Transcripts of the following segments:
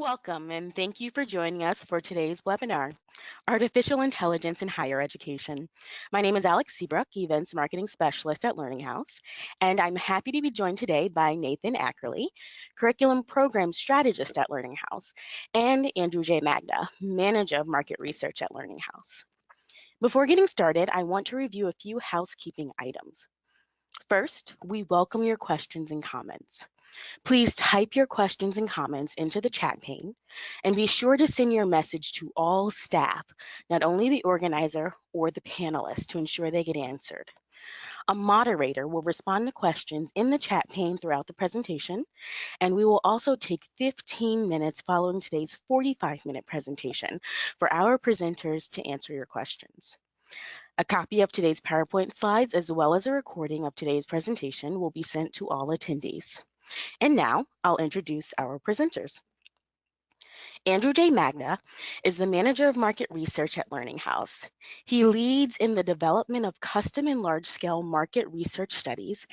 Welcome, and thank you for joining us for today's webinar, Artificial Intelligence in Higher Education. My name is Alex Seabrook, Events Marketing Specialist at Learning House, and I'm happy to be joined today by Nathan Ackerly, Curriculum Program Strategist at Learning House, and Andrew J. Magda, Manager of Market Research at Learning House. Before getting started, I want to review a few housekeeping items. First, we welcome your questions and comments. Please type your questions and comments into the chat pane and be sure to send your message to all staff, not only the organizer or the panelists, to ensure they get answered. A moderator will respond to questions in the chat pane throughout the presentation, and we will also take 15 minutes following today's 45-minute presentation for our presenters to answer your questions. A copy of today's PowerPoint slides, as well as a recording of today's presentation, will be sent to all attendees. And now I'll introduce our presenters. Andrew J. Magda is the Manager of Market Research at Learning House. He leads in the development of custom and large-scale market research studies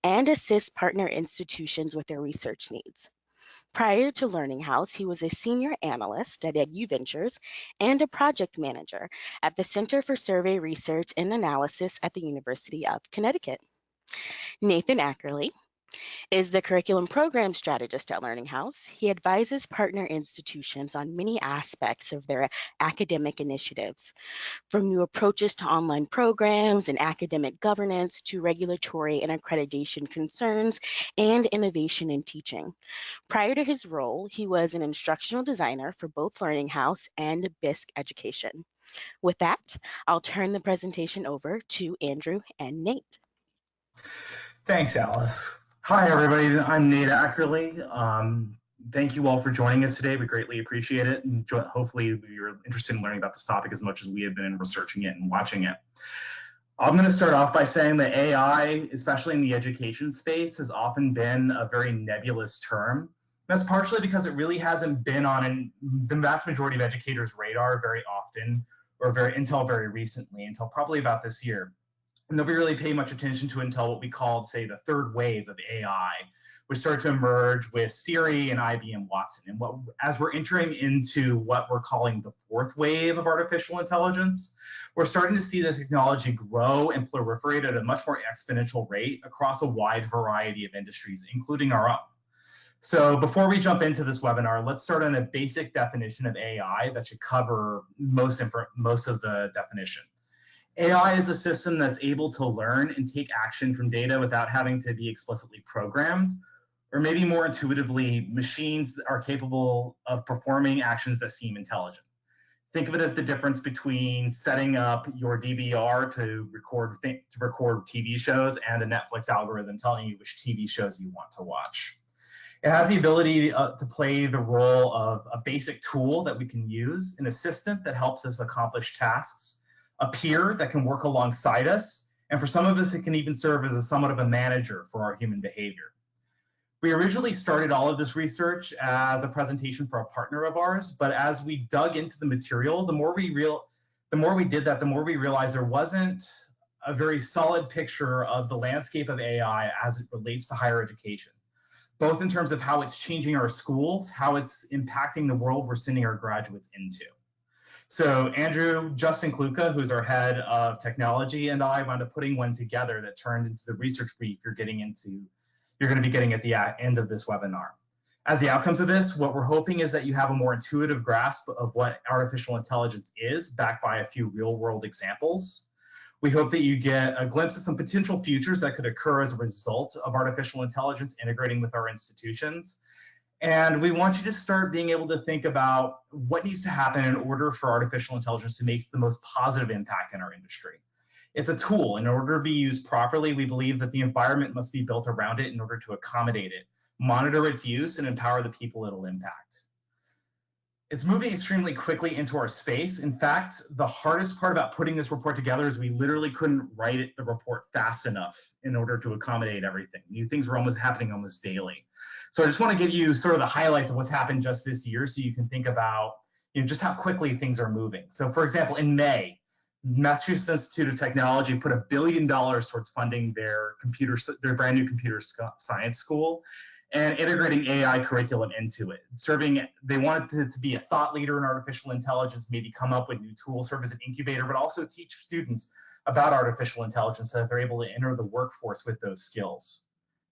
and assists partner institutions with their research needs. Prior to Learning House, he was a senior analyst at EDU Ventures and a project manager at the Center for Survey Research and Analysis at the University of Connecticut. Nathan Ackerly is the curriculum program strategist at Learning House. He advises partner institutions on many aspects of their academic initiatives, from new approaches to online programs and academic governance to regulatory and accreditation concerns and innovation in teaching. Prior to his role, he was an instructional designer for both Learning House and BISC Education. With that, I'll turn the presentation over to Andrew and Nate. Thanks, Alice. Hi, everybody. I'm Nate Ackerly. Thank you all for joining us today. We greatly appreciate it. And hopefully you're interested in learning about this topic as much as we have been researching it and watching it. I'm going to start off by saying that AI, especially in the education space, has often been a very nebulous term. That's partially because it really hasn't been on the vast majority of educators' radar very often, or until very recently, until probably about this year. And nobody really paid much attention to until what we called, say, the third wave of AI, which started to emerge with Siri and IBM Watson. And as we're entering into what we're calling the fourth wave of artificial intelligence, we're starting to see the technology grow and proliferate at a much more exponential rate across a wide variety of industries, including our own. So before we jump into this webinar, let's start on a basic definition of AI that should cover most of the definition. AI is a system that's able to learn and take action from data without having to be explicitly programmed, or maybe more intuitively, machines that are capable of performing actions that seem intelligent. Think of it as the difference between setting up your DVR to record TV shows and a Netflix algorithm telling you which TV shows you want to watch. It has the ability to play the role of a basic tool that we can use, an assistant that helps us accomplish tasks, a peer that can work alongside us, and for some of us, it can even serve as somewhat of a manager for our human behavior. We originally started all of this research as a presentation for a partner of ours, but as we dug into the material, the more we realized there wasn't a very solid picture of the landscape of AI as it relates to higher education, both in terms of how it's changing our schools, how it's impacting the world we're sending our graduates into. So Andrew, Justin Kluka, who's our head of technology, and I wound up putting one together that turned into the research brief you're going to be getting at the end of this webinar. As the outcomes of this, what we're hoping is that you have a more intuitive grasp of what artificial intelligence is, backed by a few real-world examples. We hope that you get a glimpse of some potential futures that could occur as a result of artificial intelligence integrating with our institutions. And we want you to start being able to think about what needs to happen in order for artificial intelligence to make the most positive impact in our industry. It's a tool. In order to be used properly, we believe that the environment must be built around it in order to accommodate it, monitor its use, and empower the people it'll impact. It's moving extremely quickly into our space. In fact, the hardest part about putting this report together is we literally couldn't write the report fast enough in order to accommodate everything. New things were happening almost daily. So I just want to give you sort of the highlights of what's happened just this year so you can think about just how quickly things are moving. So for example, in May, Massachusetts Institute of Technology put $1 billion towards funding their brand new computer science school. and integrating AI curriculum into it. They wanted it to be a thought leader in artificial intelligence, maybe come up with new tools, serve as an incubator, but also teach students about artificial intelligence so that they're able to enter the workforce with those skills.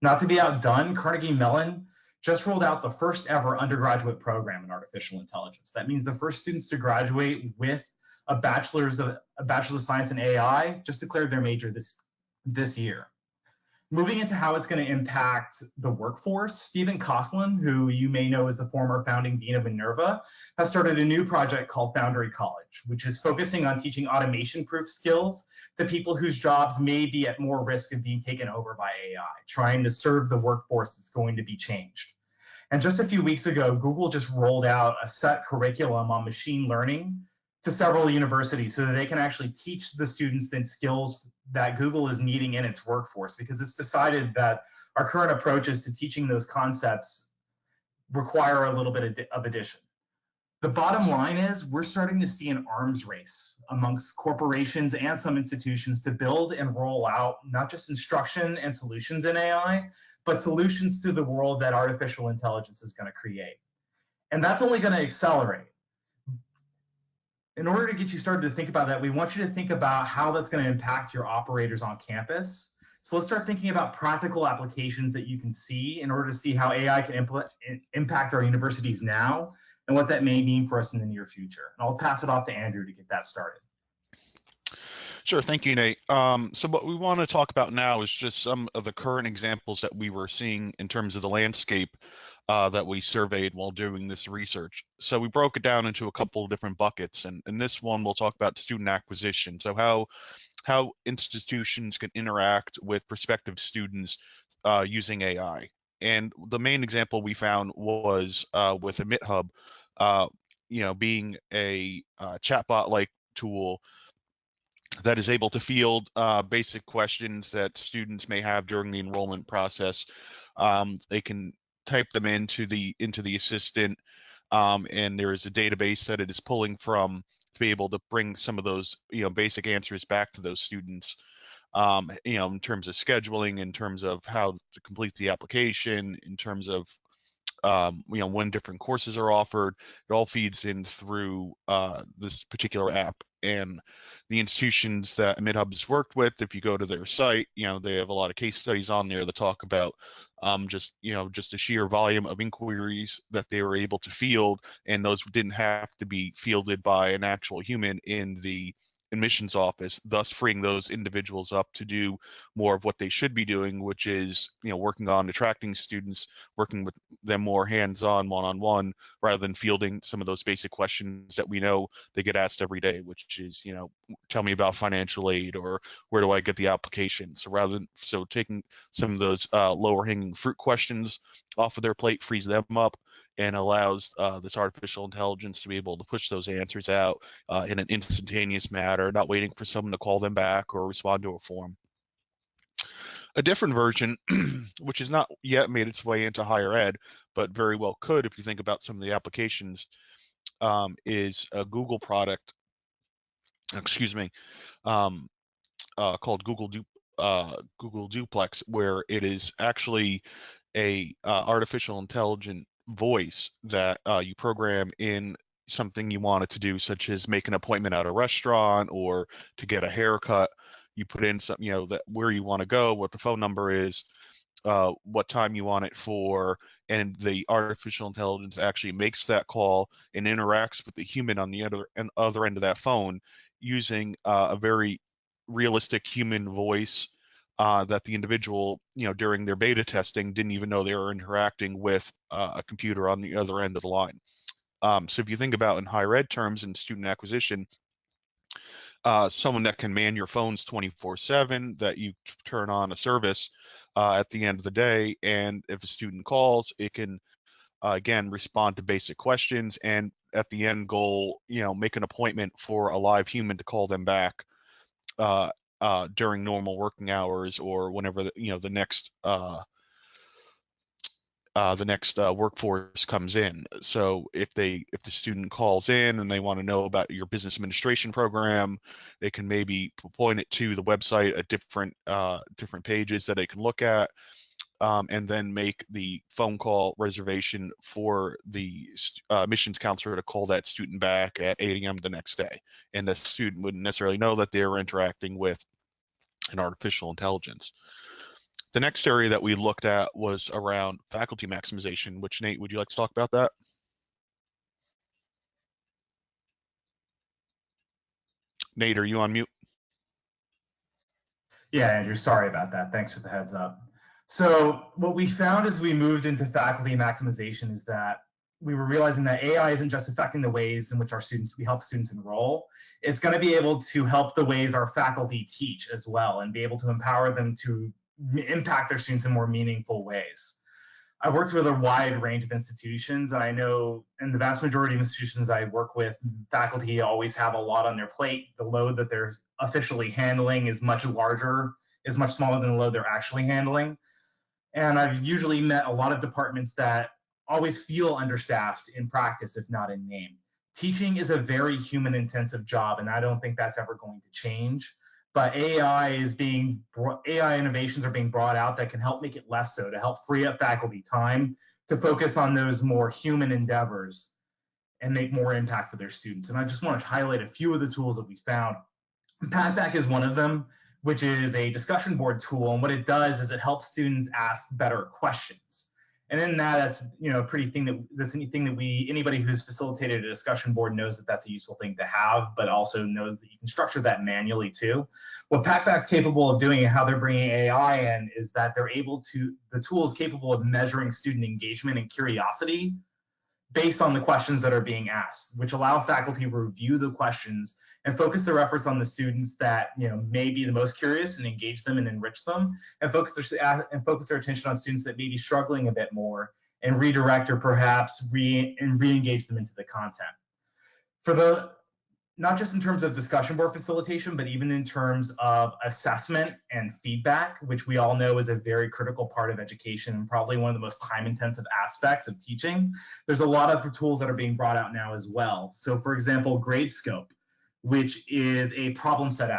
Not to be outdone, Carnegie Mellon just rolled out the first ever undergraduate program in artificial intelligence. That means the first students to graduate with a bachelor's of science in AI just declared their major this year. Moving into how it's going to impact the workforce, Stephen Kosslyn, who you may know as the former founding dean of Minerva, has started a new project called Foundry College, which is focusing on teaching automation-proof skills to people whose jobs may be at more risk of being taken over by AI, trying to serve the workforce that's going to be changed. And just a few weeks ago, Google just rolled out a set curriculum on machine learning to several universities so that they can actually teach the students the skills that Google is needing in its workforce, because it's decided that our current approaches to teaching those concepts require a little bit of addition. The bottom line is we're starting to see an arms race amongst corporations and some institutions to build and roll out not just instruction and solutions in AI, but solutions to the world that artificial intelligence is going to create. And that's only going to accelerate. In order to get you started to think about that, we want you to think about how that's going to impact your operators on campus. So let's start thinking about practical applications that you can see in order to see how AI can impact our universities now and what that may mean for us in the near future. And I'll pass it off to Andrew to get that started. Sure, thank you, Nate. So what we want to talk about now is just some of the current examples that we were seeing in terms of the landscape that we surveyed while doing this research. So we broke it down into a couple of different buckets, and in this one we'll talk about student acquisition. So how institutions can interact with prospective students using AI. And the main example we found was with AdmitHub, being a chatbot-like tool that is able to field basic questions that students may have during the enrollment process. They can type them into the assistant, and there is a database that it is pulling from to be able to bring some of those basic answers back to those students. In terms of scheduling, in terms of how to complete the application, in terms of when different courses are offered. It all feeds in through this particular app. And the institutions that MidHub has worked with, if you go to their site, they have a lot of case studies on there that talk about just the sheer volume of inquiries that they were able to field, and those didn't have to be fielded by an actual human in the admissions office, thus freeing those individuals up to do more of what they should be doing, which is working on attracting students, working with them more hands-on, one-on-one, rather than fielding some of those basic questions that we know they get asked every day, which is tell me about financial aid, or where do I get the application. So taking some of those lower hanging fruit questions off of their plate frees them up and allows this artificial intelligence to be able to push those answers out in an instantaneous manner, not waiting for someone to call them back or respond to a form. A different version, which has not yet made its way into higher ed, but very well could if you think about some of the applications, is a Google product, called Google Duplex, where it is actually a artificial intelligent voice that you program in something you want it to do, such as make an appointment at a restaurant or to get a haircut. You put in something, that where you want to go, what the phone number is, what time you want it for, and the artificial intelligence actually makes that call and interacts with the human on the other end of that phone using a very realistic human voice that the individual, during their beta testing, didn't even know they were interacting with a computer on the other end of the line. So if you think about in higher ed terms and student acquisition, someone that can man your phones 24/7, that you turn on a service at the end of the day, and if a student calls, it can again respond to basic questions, and at the end goal, make an appointment for a live human to call them back during normal working hours, or whenever the next workforce comes in. So if the student calls in and they want to know about your business administration program, they can maybe point it to the website at different pages that they can look at, and then make the phone call reservation for the admissions counselor to call that student back at 8 a.m. the next day. And the student wouldn't necessarily know that they were interacting with an artificial intelligence. The next area that we looked at was around faculty maximization, which, Nate, would you like to talk about that? Nate, are you on mute? Yeah, Andrew, sorry about that. Thanks for the heads up. So what we found as we moved into faculty maximization is that we were realizing that AI isn't just affecting the ways in which we help students enroll. It's going to be able to help the ways our faculty teach as well, and be able to empower them to impact their students in more meaningful ways. I've worked with a wide range of institutions, and I know in the vast majority of institutions I work with, faculty always have a lot on their plate. The load that they're officially handling is much larger, is much smaller than the load they're actually handling. And I've usually met a lot of departments that always feel understaffed in practice, if not in name. Teaching is a very human intensive job, and I don't think that's ever going to change. But AI innovations are being brought out that can help make it less so, to help free up faculty time to focus on those more human endeavors and make more impact for their students. And I just want to highlight a few of the tools that we found. PackBack is one of them, which is a discussion board tool. And what it does is it helps students ask better questions. And in that, that's anything that anybody who's facilitated a discussion board knows that that's a useful thing to have, but also knows that you can structure that manually too. What PackBack's capable of doing and how they're bringing AI in is that the tool is capable of measuring student engagement and curiosity based on the questions that are being asked, which allow faculty to review the questions and focus their efforts on the students that may be the most curious and engage them and enrich them, and focus their attention on students that may be struggling a bit more and redirect or perhaps re-engage them into the content. Not just in terms of discussion board facilitation, but even in terms of assessment and feedback, which we all know is a very critical part of education and probably one of the most time-intensive aspects of teaching. There's a lot of tools that are being brought out now as well. So for example, GradeScope, which is a problem set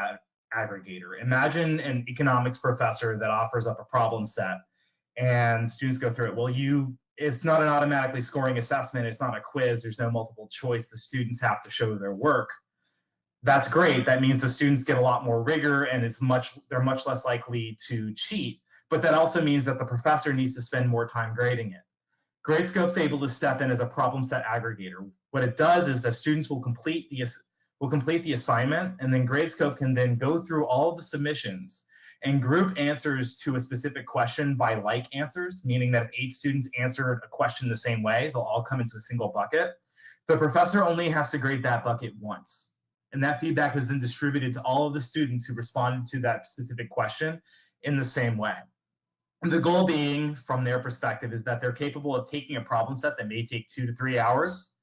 aggregator. Imagine an economics professor that offers up a problem set and students go through it. Well, it's not an automatically scoring assessment. It's not a quiz. There's no multiple choice. The students have to show their work. That's great. That means the students get a lot more rigor and they're much less likely to cheat. But that also means that the professor needs to spend more time grading it. GradeScope's able to step in as a problem set aggregator. What it does is that students will complete the assignment, and then GradeScope can then go through all of the submissions and group answers to a specific question by like answers, meaning that if 8 students answered a question the same way, they'll all come into a single bucket. The professor only has to grade that bucket once. And that feedback is then distributed to all of the students who responded to that specific question in the same way. And the goal being, from their perspective, is that they're capable of taking a problem set that may take 2 to 3 hours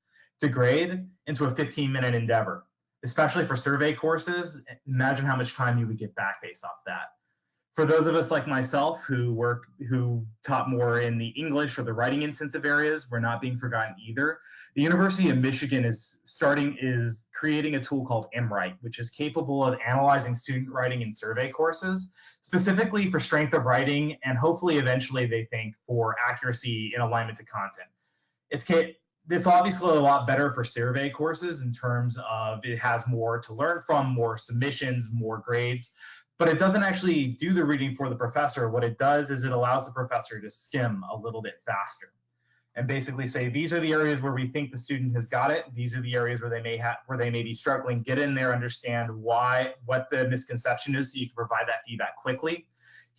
to grade into a 15-minute endeavor. Especially for survey courses, imagine how much time you would get back based off that. For those of us like myself who taught more in the English or the writing intensive areas, we're not being forgotten either. The University of Michigan is creating a tool called MWrite, which is capable of analyzing student writing and survey courses, specifically for strength of writing and hopefully eventually they think for accuracy and alignment to content. It's obviously a lot better for survey courses in terms of it has more to learn from, more submissions, more grades, but it doesn't actually do the reading for the professor. What it does is it allows the professor to skim a little bit faster and basically say, these are the areas where we think the student has got it. These are the areas where they may be struggling. Get in there, understand what the misconception is so you can provide that feedback quickly.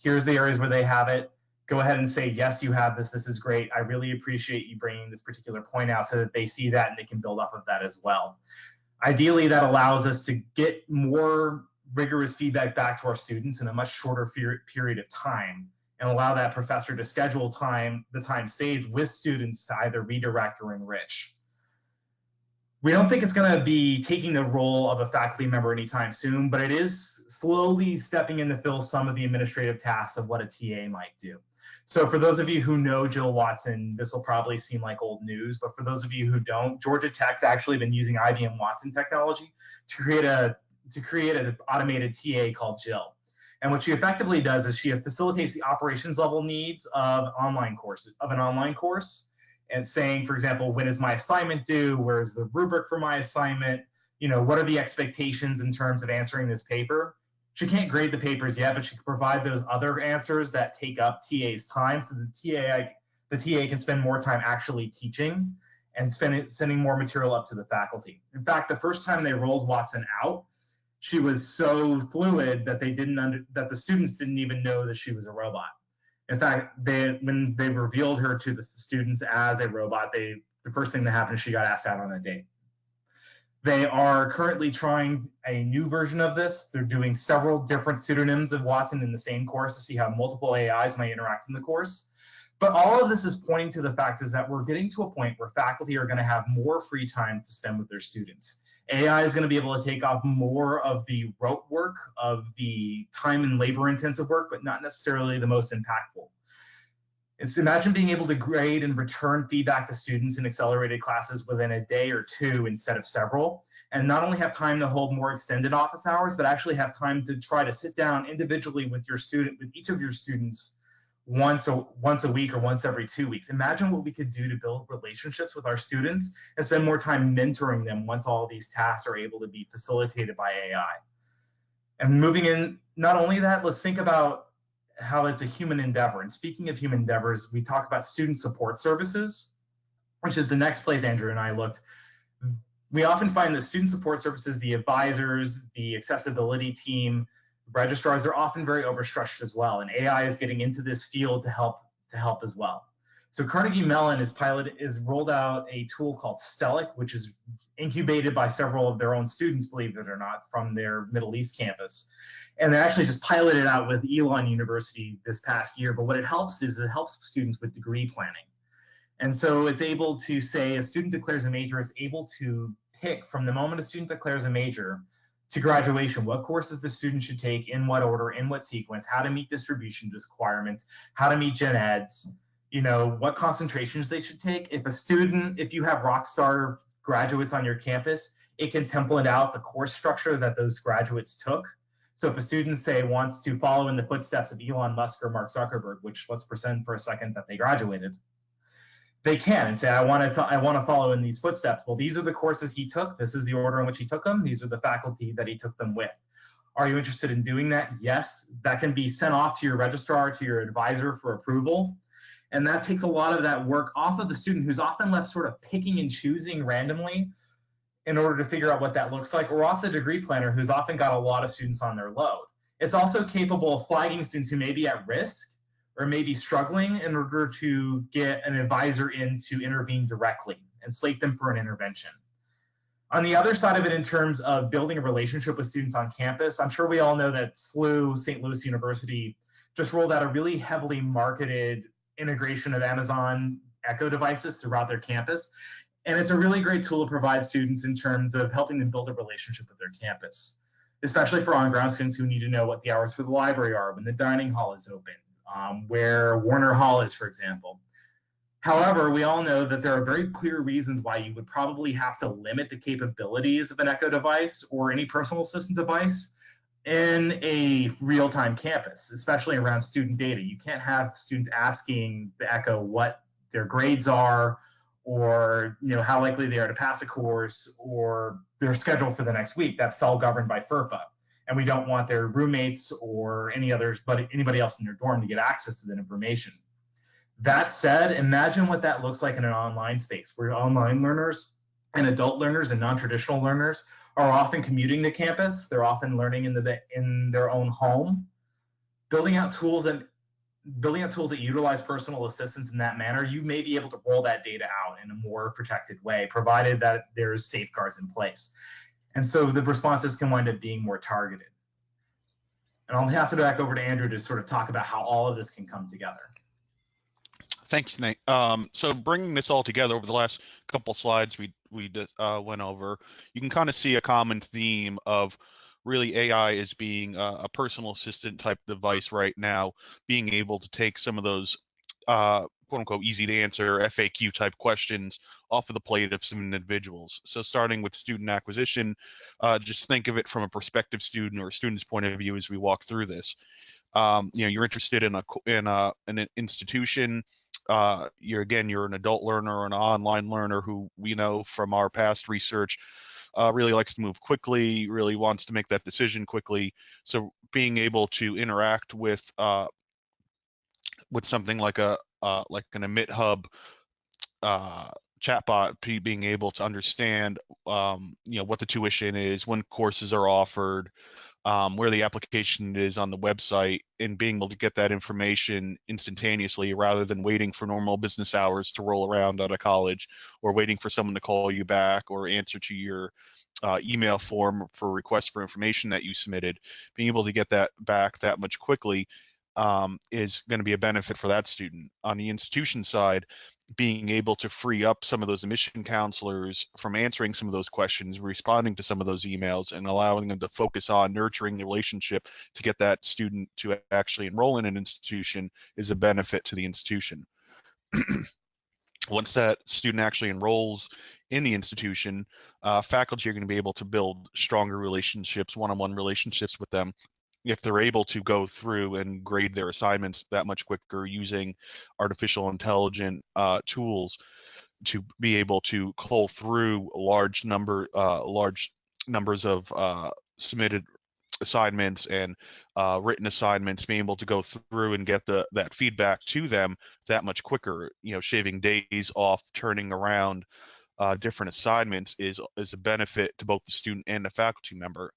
Here's the areas where they have it. Go ahead and say, yes, you have this. This is great. I really appreciate you bringing this particular point out, so that they see that and they can build off of that as well. Ideally, that allows us to get more rigorous feedback back to our students in a much shorter period of time, and allow that professor to schedule the time saved with students to either redirect or enrich. We don't think it's going to be taking the role of a faculty member anytime soon, but it is slowly stepping in to fill some of the administrative tasks of what a TA might do. So for those of you who know Jill Watson, this will probably seem like old news, but for those of you who don't, Georgia Tech's actually been using IBM Watson technology to create an automated TA called Jill. And what she effectively does is she facilitates the operations level needs of an online course, and saying, for example, when is my assignment due? Where's the rubric for my assignment? What are the expectations in terms of answering this paper? She can't grade the papers yet, but she can provide those other answers that take up TA's time, so the TA can spend more time actually teaching and sending more material up to the faculty. In fact, the first time they rolled Watson out, she was so fluid that that the students didn't even know that she was a robot. In fact, when they revealed her to the students as a robot, the first thing that happened is she got asked out on a date. They are currently trying a new version of this. They're doing several different pseudonyms of Watson in the same course to see how multiple AIs might interact in the course. But all of this is pointing to the fact is that we're getting to a point where faculty are going to have more free time to spend with their students. AI is going to be able to take off more of the rote work, of the time and labor intensive work, but not necessarily the most impactful. Imagine being able to grade and return feedback to students in accelerated classes within a day or two instead of several, and not only have time to hold more extended office hours, but actually have time to try to sit down individually with each of your students once a week or once every 2 weeks. Imagine what we could do to build relationships with our students and spend more time mentoring them once all of these tasks are able to be facilitated by AI. And moving in, not only that, let's think about how it's a human endeavor. And speaking of human endeavors, we talk about student support services, which is the next place Andrew and I looked. We often find that student support services, the advisors, the accessibility team, registrars, they're often very overstretched as well. And AI is getting into this field to help as well. So Carnegie Mellon is rolled out a tool called Stellic, which is incubated by several of their own students, believe it or not, from their Middle East campus. And they actually just piloted out with Elon University this past year. But what it helps is it helps students with degree planning. And so it's able to say a student declares a major, is able to pick from the moment a student declares a major to graduation, what courses the student should take, in what order, in what sequence, how to meet distribution requirements, how to meet gen eds, what concentrations they should take. If you have rock star graduates on your campus, it can template out the course structure that those graduates took. So if a student, say, wants to follow in the footsteps of Elon Musk or Mark Zuckerberg, which let's pretend for a second that they graduated, they can and say, I want to follow in these footsteps. Well, these are the courses he took. This is the order in which he took them. These are the faculty that he took them with. Are you interested in doing that? Yes. That can be sent off to your registrar, to your advisor for approval. And that takes a lot of that work off of the student, who's often left sort of picking and choosing randomly in order to figure out what that looks like, or off the degree planner, who's often got a lot of students on their load. It's also capable of flagging students who may be at risk or may be struggling in order to get an advisor in to intervene directly and slate them for an intervention. On the other side of it, in terms of building a relationship with students on campus, I'm sure we all know that SLU, St. Louis University, just rolled out a really heavily marketed integration of Amazon Echo devices throughout their campus. And it's a really great tool to provide students in terms of helping them build a relationship with their campus, especially for on-ground students who need to know what the hours for the library are, when the dining hall is open, where Warner Hall is, for example. However, we all know that there are very clear reasons why you would probably have to limit the capabilities of an Echo device or any personal assistant device in a real-time campus, especially around student data. You can't have students asking the Echo what their grades are, or how likely they are to pass a course, or their schedule for the next week. That's all governed by FERPA. And we don't want their roommates or anybody else in their dorm to get access to that information. That said, imagine what that looks like in an online space, where online learners and adult learners and non-traditional learners are often commuting to campus. They're often learning in their own home. Building out tools that utilize personal assistance in that manner, you may be able to roll that data out in a more protected way, provided that there's safeguards in place. And so the responses can wind up being more targeted. And I'll pass it back over to Andrew to sort of talk about how all of this can come together. Thanks, Nate. So bringing this all together over the last couple slides we went over, you can kind of see a common theme of really AI is being a personal assistant type device right now, being able to take some of those quote unquote easy to answer FAQ type questions off of the plate of some individuals. So starting with student acquisition, just think of it from a prospective student or student's point of view as we walk through this. You're interested in an institution. You're an adult learner or an online learner who we know from our past research really likes to move quickly, really wants to make that decision quickly. So being able to interact with something like an Emit Hub chatbot, being able to understand what the tuition is, when courses are offered, where the application is on the website, and being able to get that information instantaneously rather than waiting for normal business hours to roll around out of college, or waiting for someone to call you back or answer to your email form for request for information that you submitted. Being able to get that back that much quickly is going to be a benefit for that student. On the institution side, being able to free up some of those admission counselors from answering some of those questions, responding to some of those emails, and allowing them to focus on nurturing the relationship to get that student to actually enroll in an institution is a benefit to the institution. Once that student actually enrolls in the institution, faculty are going to be able to build stronger relationships, one-on-one relationships with them, if they're able to go through and grade their assignments that much quicker using artificial intelligence tools to be able to cull through large numbers of submitted assignments and written assignments, being able to go through and get that feedback to them that much quicker, shaving days off turning around different assignments is a benefit to both the student and the faculty member.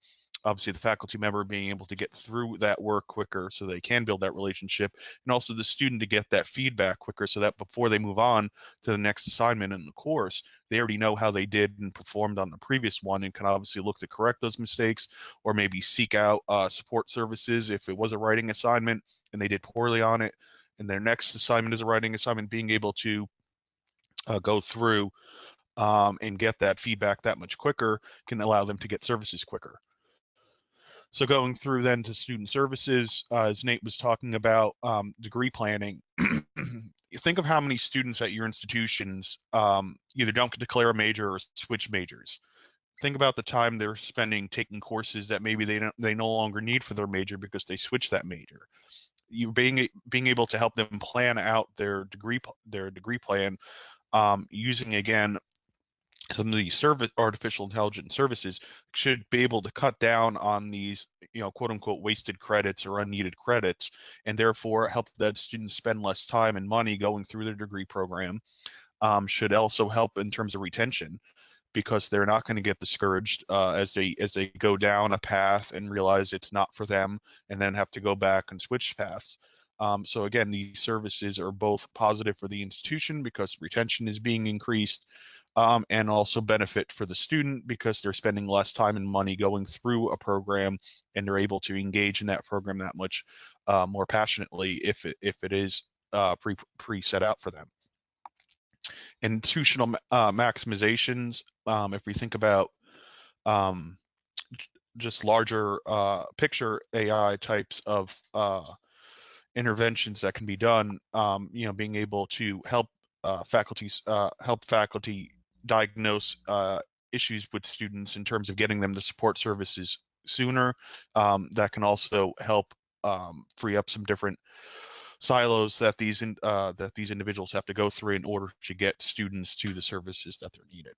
Obviously, the faculty member being able to get through that work quicker so they can build that relationship, and also the student to get that feedback quicker so that before they move on to the next assignment in the course, they already know how they did and performed on the previous one and can obviously look to correct those mistakes, or maybe seek out support services if it was a writing assignment and they did poorly on it, and their next assignment is a writing assignment, being able to go through and get that feedback that much quicker can allow them to get services quicker. So going through then to student services, as Nate was talking about, degree planning. You think of how many students at your institutions either don't declare a major or switch majors. Think about the time they're spending taking courses that maybe they no longer need for their major because they switched that major. You being able to help them plan out their degree plan using, again, some of these artificial intelligence services should be able to cut down on these, quote unquote, wasted credits or unneeded credits, and therefore help that students spend less time and money going through their degree program. Should also help in terms of retention, because they're not going to get discouraged as they go down a path and realize it's not for them, and then have to go back and switch paths. So again, these services are both positive for the institution because retention is being increased, and also benefit for the student because they're spending less time and money going through a program, and they're able to engage in that program that much more passionately if it is pre set out for them. Institutional maximizations, if we think about um, just larger picture AI types of interventions that can be done, being able to help faculty diagnose issues with students in terms of getting them the support services sooner. That can also help free up some different silos that these individuals have to go through in order to get students to the services that they're needed.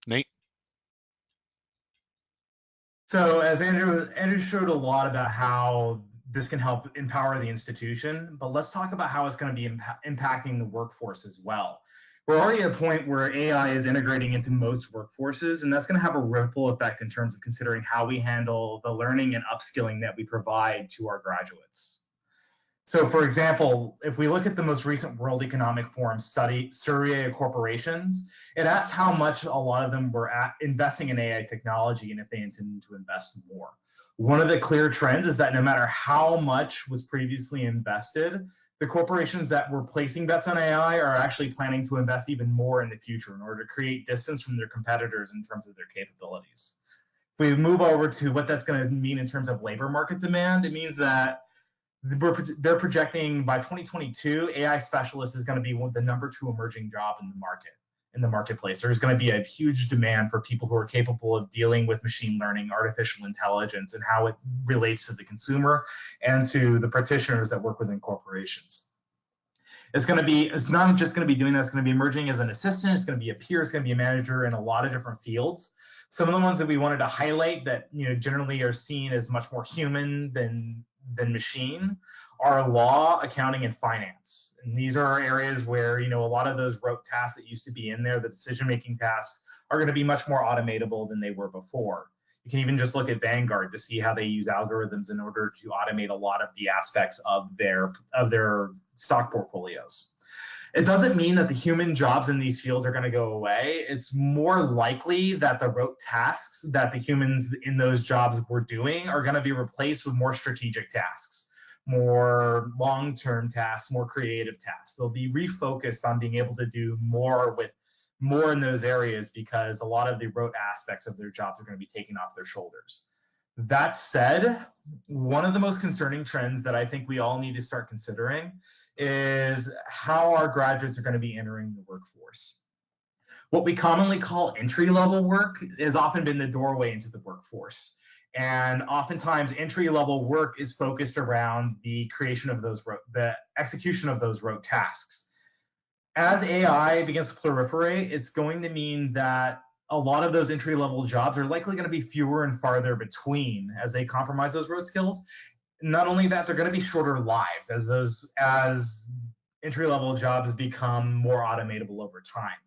Nate? So as Andrew showed a lot about how this can help empower the institution, but let's talk about how it's going to be impacting the workforce as well. We're already at a point where AI is integrating into most workforces, and that's going to have a ripple effect in terms of considering how we handle the learning and upskilling that we provide to our graduates. So for example, if we look at the most recent World Economic Forum study, survey of corporations, it asked how much a lot of them were investing in AI technology and if they intend to invest more. One of the clear trends is that no matter how much was previously invested, the corporations that were placing bets on AI are actually planning to invest even more in the future in order to create distance from their competitors in terms of their capabilities. If we move over to what that's going to mean in terms of labor market demand, it means that they're projecting by 2022, AI specialist is going to be the #2 emerging job in the marketplace. There's going to be a huge demand for people who are capable of dealing with machine learning, artificial intelligence, and how it relates to the consumer and to the practitioners that work within corporations. It's not just going to be doing that. It's going to be emerging as an assistant. It's going to be a peer. It's going to be a manager in a lot of different fields. Some of the ones that we wanted to highlight that generally are seen as much more human than machine are law, accounting, and finance. And these are areas where a lot of those rote tasks that used to be in there, the decision-making tasks, are going to be much more automatable than they were before. You can even just look at Vanguard to see how they use algorithms in order to automate a lot of the aspects of their stock portfolios. It doesn't mean that the human jobs in these fields are going to go away. It's more likely that the rote tasks that the humans in those jobs were doing are going to be replaced with more strategic tasks, more long-term tasks, more creative tasks. They'll be refocused on being able to do more in those areas because a lot of the rote aspects of their jobs are going to be taken off their shoulders. That said, one of the most concerning trends that I think we all need to start considering is how our graduates are going to be entering the workforce. What we commonly call entry-level work has often been the doorway into the workforce. And oftentimes entry-level work is focused around the creation of the execution of those rote tasks. As AI begins to proliferate, it's going to mean that a lot of those entry-level jobs are likely going to be fewer and farther between as they compromise those rote skills. Not only that, they're going to be shorter lived as entry-level jobs become more automatable over time.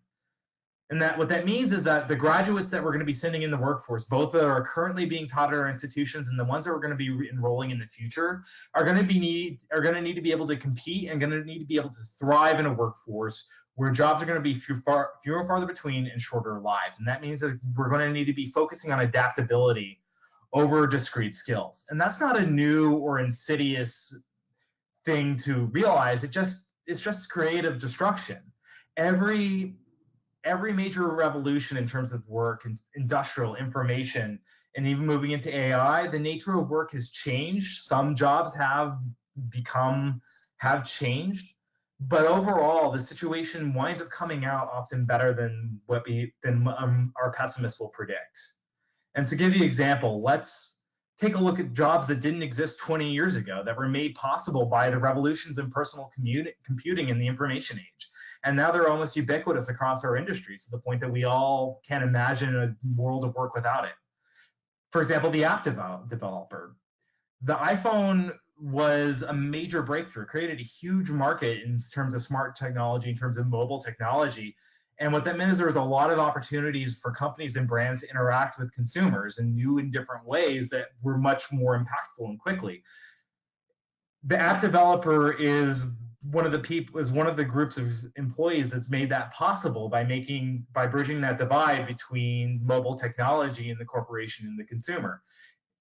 And what that means is that the graduates that we're going to be sending in the workforce, both that are currently being taught at our institutions and the ones that we're going to be enrolling in the future, are going to need to be able to compete and going to need to be able to thrive in a workforce where jobs are going to be fewer and farther between and shorter lives. And that means that we're going to need to be focusing on adaptability over discrete skills. And that's not a new or insidious thing to realize. It's just creative destruction. Every major revolution in terms of work, industrial, information, and even moving into AI, the nature of work has changed. Some jobs have changed, but overall, the situation winds up coming out often better than our pessimists will predict. And to give you an example, let's take a look at jobs that didn't exist 20 years ago that were made possible by the revolutions in personal computing in the information age. And now they're almost ubiquitous across our industries to the point that we all can't imagine a world of work without it. For example, the app developer. The iPhone was a major breakthrough, created a huge market in terms of smart technology, in terms of mobile technology. And what that meant is there was a lot of opportunities for companies and brands to interact with consumers in new and different ways that were much more impactful and quickly. The app developer is one of the groups of employees that's made that possible by bridging that divide between mobile technology and the corporation and the consumer.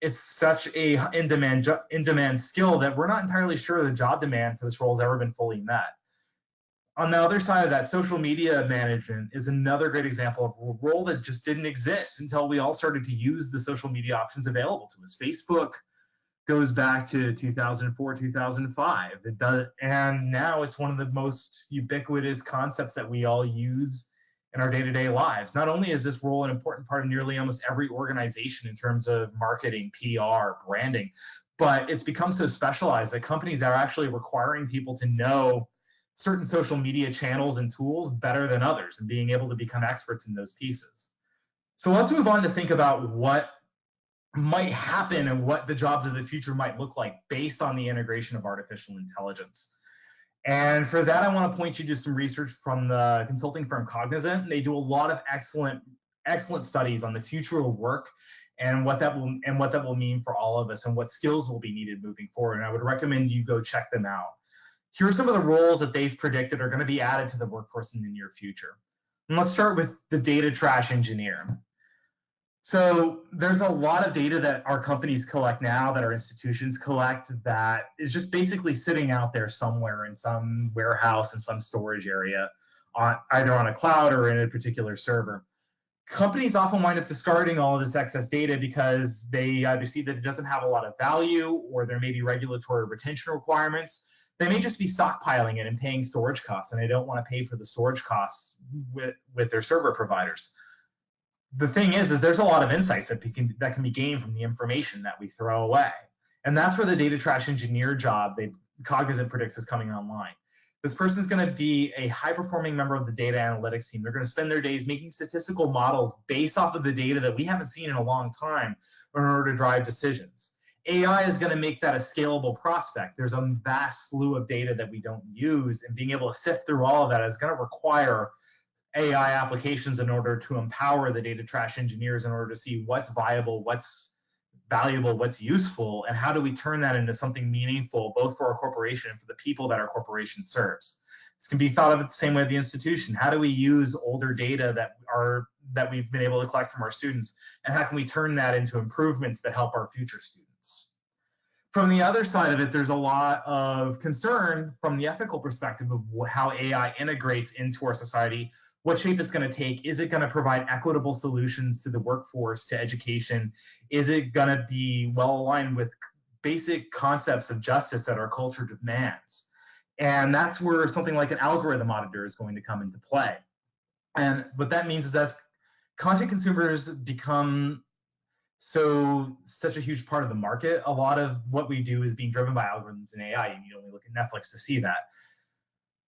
It's such a in-demand skill that we're not entirely sure the job demand for this role has ever been fully met. On the other side of that, social media management is another great example of a role that just didn't exist until we all started to use the social media options available to us. Facebook goes back to 2004, 2005. And now it's one of the most ubiquitous concepts that we all use in our day-to-day lives. Not only is this role an important part of nearly almost every organization in terms of marketing, PR, branding, but it's become so specialized that companies are actually requiring people to know certain social media channels and tools better than others and being able to become experts in those pieces. So let's move on to think about what might happen and what the jobs of the future might look like based on the integration of artificial intelligence. And for that, I want to point you to some research from the consulting firm Cognizant. They do a lot of excellent studies on the future of work and what that will mean for all of us and what skills will be needed moving forward. And I would recommend you go check them out. Here are some of the roles that they've predicted are going to be added to the workforce in the near future. And let's start with the data trash engineer. So there's a lot of data that our companies collect now, that our institutions collect, that is just basically sitting out there somewhere in some warehouse, in some storage area, either on a cloud or in a particular server. companies often wind up discarding all of this excess data because they either see that it doesn't have a lot of value, or there may be regulatory retention requirements. They may just be stockpiling it and paying storage costs, and they don't want to pay for the storage costs with their server providers. The thing is there's a lot of insights that can be gained from the information that we throw away. And that's where the data trash engineer job Cognizant predicts is coming online. This person is going to be a high-performing member of the data analytics team. They're going to spend their days making statistical models based off of the data that we haven't seen in a long time in order to drive decisions. AI is going to make that a scalable prospect. There's a vast slew of data that we don't use, and being able to sift through all of that is going to require AI applications in order to empower the data trash engineers in order to see what's viable, what's valuable, what's useful, and how do we turn that into something meaningful, both for our corporation and for the people that our corporation serves. This can be thought of the same way at the institution. How do we use older data that we've been able to collect from our students, and how can we turn that into improvements that help our future students? From the other side of it, there's a lot of concern from the ethical perspective of how AI integrates into our society, what shape it's going to take. Is it going to provide equitable solutions to the workforce, to education? Is it going to be well aligned with basic concepts of justice that our culture demands? And that's where something like an algorithm auditor is going to come into play. And what that means is as content consumers become such a huge part of the market, a lot of what we do is being driven by algorithms and AI, and you only look at Netflix to see that.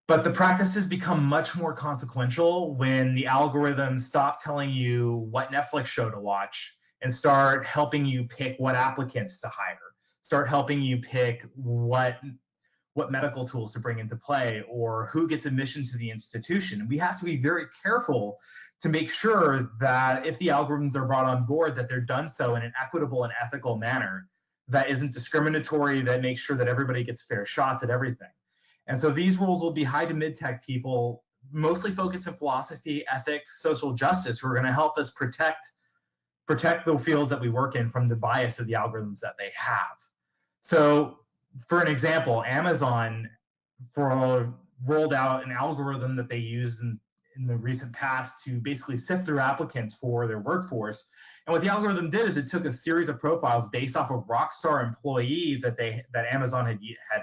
But the practices become much more consequential when the algorithms stop telling you what Netflix show to watch and start helping you pick what applicants to hire, start helping you pick what medical tools to bring into play, or who gets admission to the institution. And we have to be very careful to make sure that if the algorithms are brought on board, that they're done so in an equitable and ethical manner that isn't discriminatory, that makes sure that everybody gets fair shots at everything. And so these rules will be high to mid-tech people, mostly focused in philosophy, ethics, social justice, who are going to help us protect the fields that we work in from the bias of the algorithms that they have. So for an example, Amazon rolled out an algorithm that they used in the recent past to basically sift through applicants for their workforce. And what the algorithm did is it took a series of profiles based off of rockstar employees that Amazon had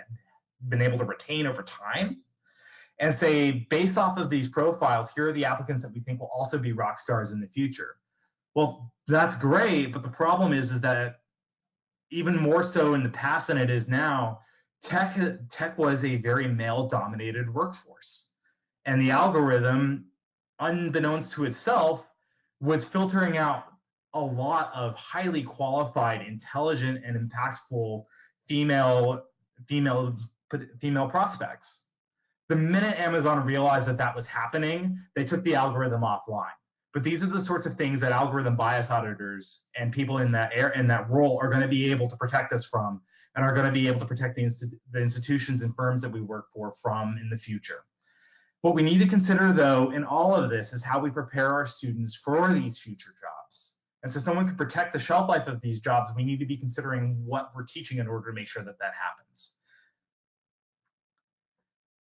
been able to retain over time, and say, based off of these profiles, here are the applicants that we think will also be rock stars in the future. Well, that's great, but the problem is that even more so in the past than it is now, tech was a very male-dominated workforce. And the algorithm, unbeknownst to itself, was filtering out a lot of highly qualified, intelligent, and impactful female prospects. The minute Amazon realized that was happening, they took the algorithm offline. But these are the sorts of things that algorithm bias auditors and people in that role are going to be able to protect us from, and are going to be able to protect the institutions and firms that we work for from in the future. What we need to consider, though, in all of this is how we prepare our students for these future jobs. And so someone can protect the shelf life of these jobs, we need to be considering what we're teaching in order to make sure that happens.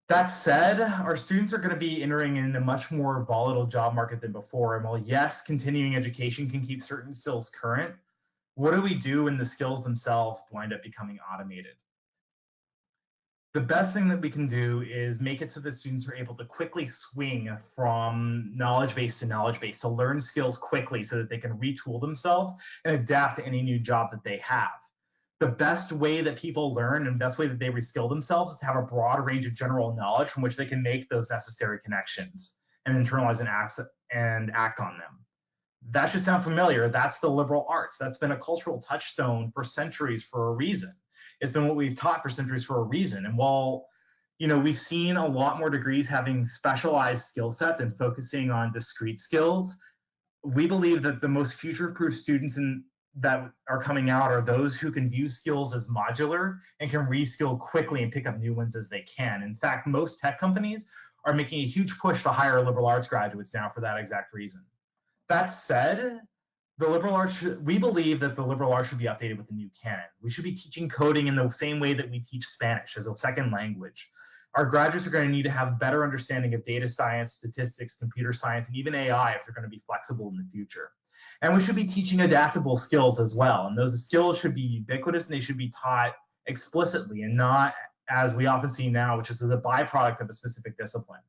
That said, our students are going to be entering in a much more volatile job market than before. And while yes, continuing education can keep certain skills current, what do we do when the skills themselves wind up becoming automated? The best thing that we can do is make it so that students are able to quickly swing from knowledge base to knowledge base, to learn skills quickly so that they can retool themselves and adapt to any new job that they have. The best way that people learn and the best way that they reskill themselves is to have a broad range of general knowledge from which they can make those necessary connections and internalize and act on them. That should sound familiar. That's the liberal arts. That's been a cultural touchstone for centuries for a reason. It's been what we've taught for centuries for a reason. And while we've seen a lot more degrees having specialized skill sets and focusing on discrete skills, we believe that the most future-proof students that are coming out are those who can view skills as modular and can reskill quickly and pick up new ones as they can. In fact, most tech companies are making a huge push to hire liberal arts graduates now for that exact reason. That said, we believe that the liberal arts should be updated with the new canon. We should be teaching coding in the same way that we teach Spanish as a second language. Our graduates are going to need to have a better understanding of data science, statistics, computer science, and even AI if they're going to be flexible in the future. And we should be teaching adaptable skills as well. And those skills should be ubiquitous and they should be taught explicitly and not as we often see now, which is as a byproduct of a specific discipline.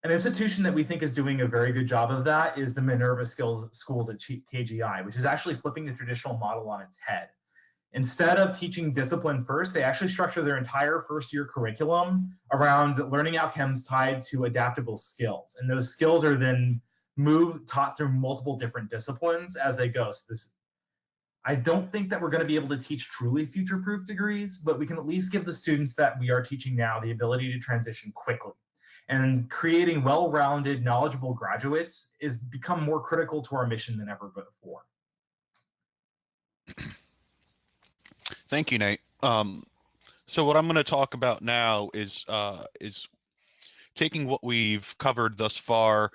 An institution that we think is doing a very good job of that is the Minerva Schools at KGI, which is actually flipping the traditional model on its head. Instead of teaching discipline first, they actually structure their entire first-year curriculum around learning outcomes tied to adaptable skills. And those skills are then taught through multiple different disciplines as they go. So I don't think that we're going to be able to teach truly future-proof degrees, but we can at least give the students that we are teaching now the ability to transition quickly. And creating well-rounded, knowledgeable graduates is become more critical to our mission than ever before. Thank you, Nate. So what I'm going to talk about now is taking what we've covered thus far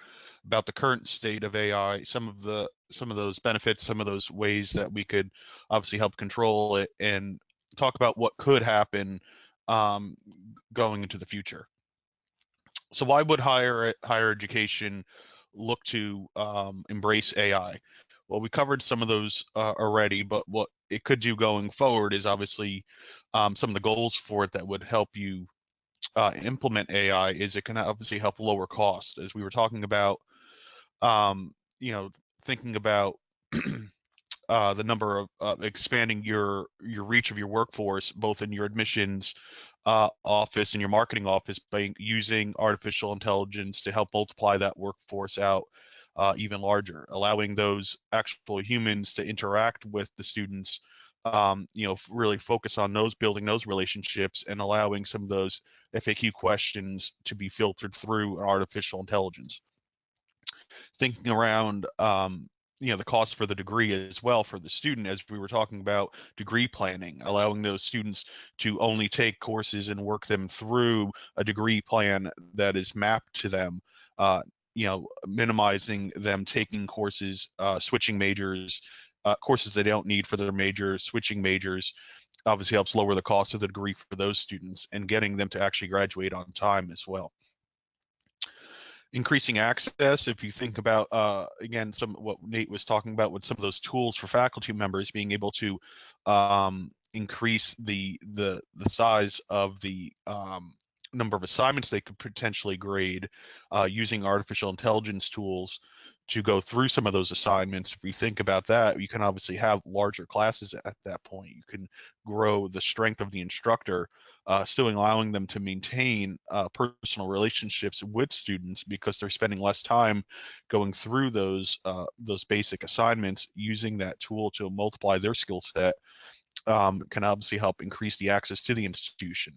about the current state of AI, some of those benefits, some of those ways that we could obviously help control it, and talk about what could happen going into the future. So why would higher education look to embrace AI? Well, we covered some of those already, but what it could do going forward is obviously some of the goals for it that would help you implement AI is it can obviously help lower cost, as we were talking about. Thinking about the number of expanding your reach of your workforce, both in your admissions office and your marketing office, by using artificial intelligence to help multiply that workforce out even larger, allowing those actual humans to interact with the students, really focus on building those relationships, and allowing some of those FAQ questions to be filtered through artificial intelligence. Thinking around the cost for the degree as well for the student, as we were talking about degree planning, allowing those students to only take courses and work them through a degree plan that is mapped to them, minimizing them taking courses, switching majors, courses they don't need for their majors, switching majors, obviously helps lower the cost of the degree for those students and getting them to actually graduate on time as well. Increasing access, if you think about again some what Nate was talking about with some of those tools for faculty members, being able to increase the size of the number of assignments they could potentially grade using artificial intelligence tools to go through some of those assignments. If we think about that, you can obviously have larger classes at that point. You can grow the strength of the instructor, still allowing them to maintain personal relationships with students because they're spending less time going through those basic assignments. Using that tool to multiply their skill set can obviously help increase the access to the institution.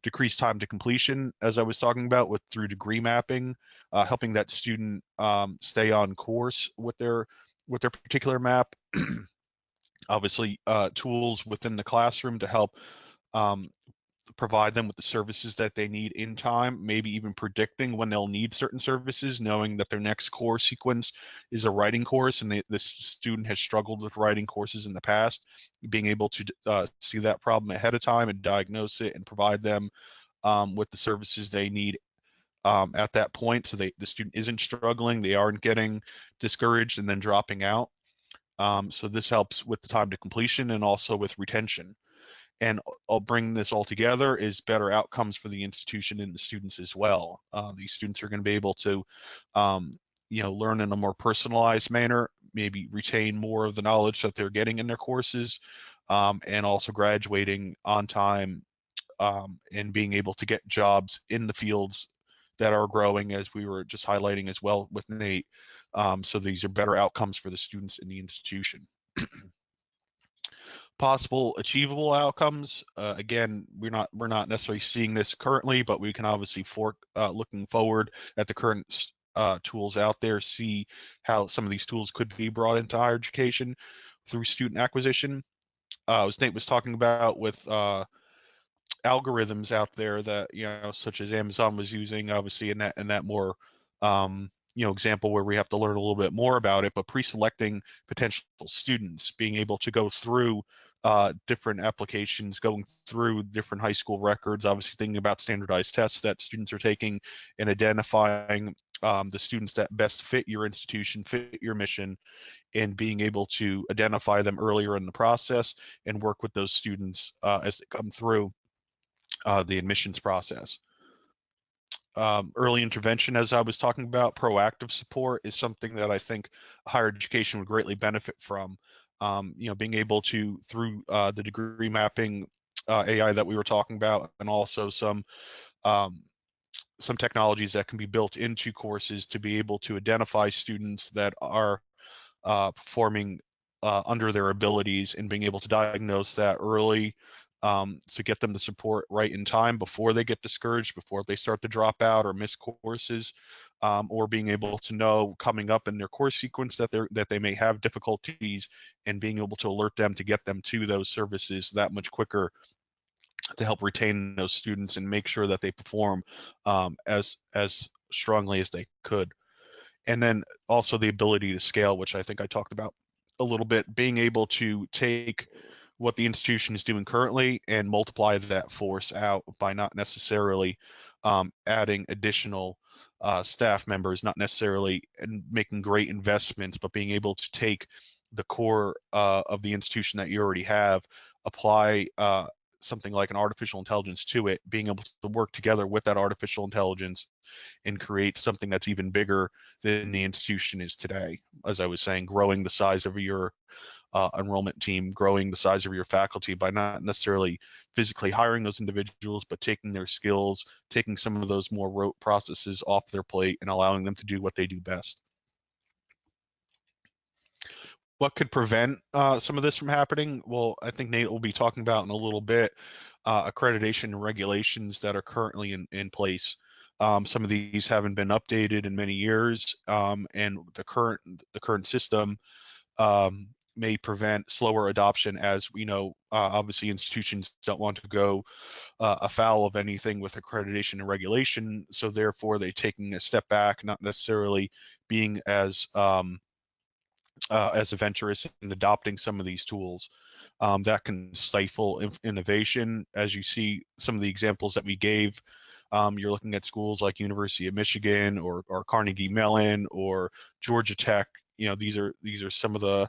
Decrease time to completion, as I was talking about, through degree mapping, helping that student stay on course with their particular map. Obviously, tools within the classroom to help provide them with the services that they need in time, maybe even predicting when they'll need certain services, knowing that their next course sequence is a writing course and this student has struggled with writing courses in the past, being able to see that problem ahead of time and diagnose it and provide them with the services they need at that point, so the student isn't struggling, they aren't getting discouraged and then dropping out. So this helps with the time to completion and also with retention. And I'll bring this all together is better outcomes for the institution and the students as well. These students are going to be able to, learn in a more personalized manner, maybe retain more of the knowledge that they're getting in their courses, and also graduating on time and being able to get jobs in the fields that are growing, as we were just highlighting as well with Nate. So these are better outcomes for the students in the institution. Possible achievable outcomes. Again, we're not necessarily seeing this currently, but we can obviously looking forward at the current tools out there, see how some of these tools could be brought into higher education through student acquisition. As Nate was talking about with algorithms out there that such as Amazon was using, obviously in that more example where we have to learn a little bit more about it, but pre-selecting potential students, being able to go through different applications, going through different high school records, obviously thinking about standardized tests that students are taking, and identifying the students that best fit your institution, fit your mission, and being able to identify them earlier in the process and work with those students as they come through the admissions process. Early intervention, as I was talking about, proactive support is something that I think higher education would greatly benefit from. Being able to, through the degree mapping AI that we were talking about, and also um, some technologies that can be built into courses to be able to identify students that are performing under their abilities and being able to diagnose that early, to get them the support right in time before they get discouraged, before they start to drop out or miss courses, or being able to know coming up in their course sequence that they may have difficulties, and being able to alert them to get them to those services that much quicker to help retain those students and make sure that they perform as strongly as they could. And then also the ability to scale, which I think I talked about a little bit, being able to take what the institution is doing currently and multiply that force out by not necessarily adding additional staff members, not necessarily making great investments, but being able to take the core of the institution that you already have, apply something like an artificial intelligence to it, being able to work together with that artificial intelligence and create something that's even bigger than the institution is today. As I was saying, growing the size of your enrollment team, growing the size of your faculty by not necessarily physically hiring those individuals, but taking their skills, taking some of those more rote processes off their plate and allowing them to do what they do best. What could prevent some of this from happening? Well, I think Nate will be talking about in a little bit accreditation and regulations that are currently in place. Some of these haven't been updated in many years, and the current system may prevent slower adoption, as we know. Obviously, institutions don't want to go afoul of anything with accreditation and regulation, so therefore they're taking a step back, not necessarily being as adventurous in adopting some of these tools. That can stifle innovation. As you see, some of the examples that we gave, you're looking at schools like University of Michigan or Carnegie Mellon or Georgia Tech. These are some of the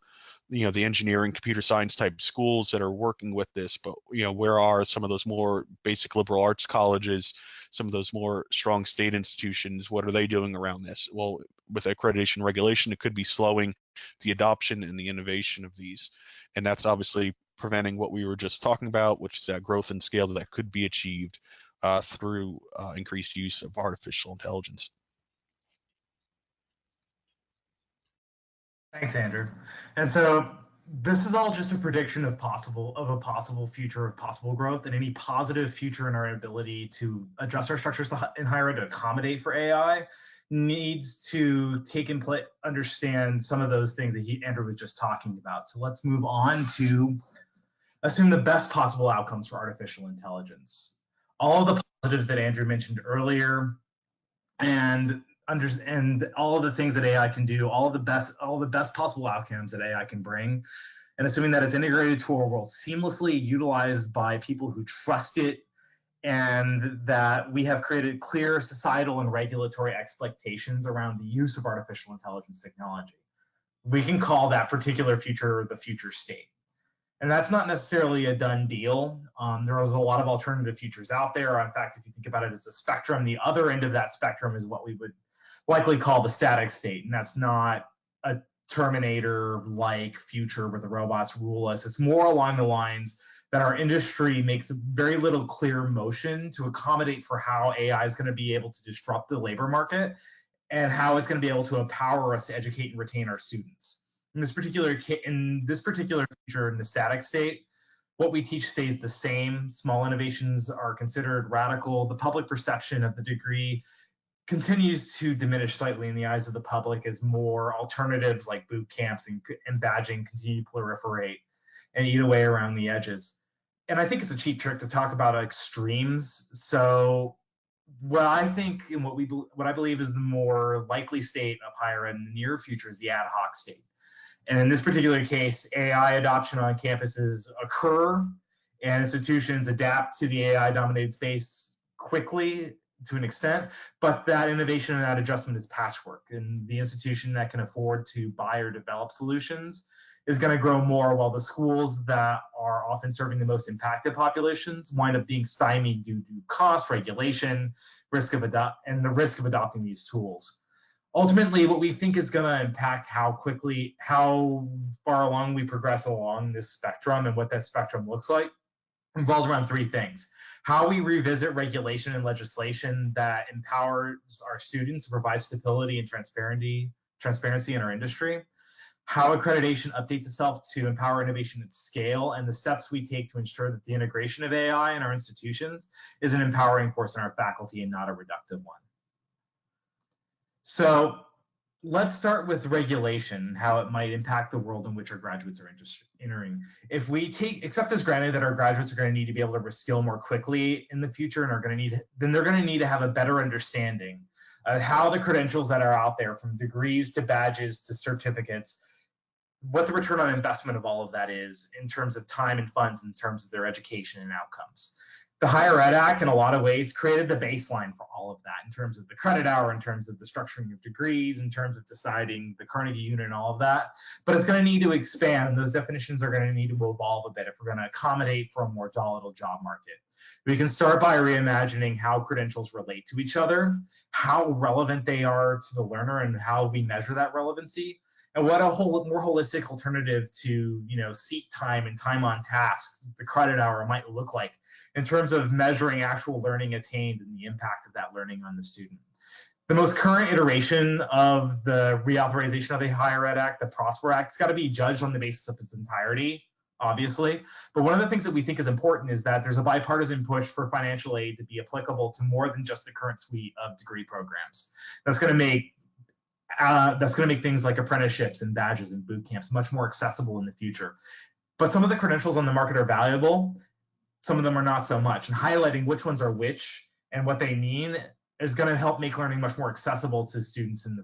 engineering, computer science type schools that are working with this. But where are some of those more basic liberal arts colleges, some of those more strong state institutions? What are they doing around this? Well, with accreditation regulation, it could be slowing the adoption and the innovation of these, and that's obviously preventing what we were just talking about, which is that growth and scale that could be achieved through increased use of artificial intelligence. Thanks, Andrew. And so this is all just a prediction of a possible future of possible growth, and any positive future in our ability to adjust our structures in higher ed to accommodate for AI needs to understand some of those things that Andrew was just talking about. So let's move on to assume the best possible outcomes for artificial intelligence. All of the positives that Andrew mentioned earlier, and all of the things that AI can do, all the best possible outcomes that AI can bring, and assuming that it's integrated to our world seamlessly, utilized by people who trust it, and that we have created clear societal and regulatory expectations around the use of artificial intelligence technology. We can call that particular future the future state. And that's not necessarily a done deal. There is a lot of alternative futures out there. In fact, if you think about it as a spectrum, the other end of that spectrum is what we would likely call the static state. And that's not a Terminator-like future where the robots rule us. It's more along the lines that our industry makes very little clear motion to accommodate for how AI is going to be able to disrupt the labor market and how it's going to be able to empower us to educate and retain our students. In this particular future, in the static state, what we teach stays the same. Small innovations are considered radical. The public perception of the degree continues to diminish slightly in the eyes of the public as more alternatives like boot camps and badging continue to proliferate and eat away around the edges. And I think it's a cheap trick to talk about extremes. So what I think and what I believe is the more likely state of higher ed in the near future is the ad hoc state. And in this particular case, AI adoption on campuses occur and institutions adapt to the AI-dominated space quickly to an extent, but that innovation and that adjustment is patchwork. And the institution that can afford to buy or develop solutions is going to grow more, while the schools that are often serving the most impacted populations wind up being stymied due to cost, regulation, and the risk of adopting these tools. Ultimately, what we think is going to impact how far along we progress along this spectrum and what that spectrum looks like revolves around three things: how we revisit regulation and legislation that empowers our students, provides stability and transparency in our industry; how accreditation updates itself to empower innovation at scale; and the steps we take to ensure that the integration of AI in our institutions is an empowering force in our faculty and not a reductive one. So let's start with regulation, how it might impact the world in which our graduates are entering. If we accept as granted that our graduates are going to need to be able to reskill more quickly in the future and then they're going to need to have a better understanding of how the credentials that are out there, from degrees to badges to certificates, what the return on investment of all of that is in terms of time and funds, in terms of their education and outcomes. The Higher Ed Act, in a lot of ways, created the baseline for all of that in terms of the credit hour, in terms of the structuring of degrees, in terms of deciding the Carnegie unit and all of that. But it's going to need to expand. Those definitions are going to need to evolve a bit if we're going to accommodate for a more volatile job market. We can start by reimagining how credentials relate to each other, how relevant they are to the learner, and how we measure that relevancy, and what a more holistic alternative to seat time and time on task, the credit hour, might look like in terms of measuring actual learning attained and the impact of that learning on the student. The most current iteration of the reauthorization of the Higher Ed Act, the Prosper Act, it's got to be judged on the basis of its entirety, obviously. But one of the things that we think is important is that there's a bipartisan push for financial aid to be applicable to more than just the current suite of degree programs. That's going to make things like apprenticeships and badges and boot camps much more accessible in the future. But some of the credentials on the market are valuable, some of them are not so much, and highlighting which ones are which and what they mean is going to help make learning much more accessible to students in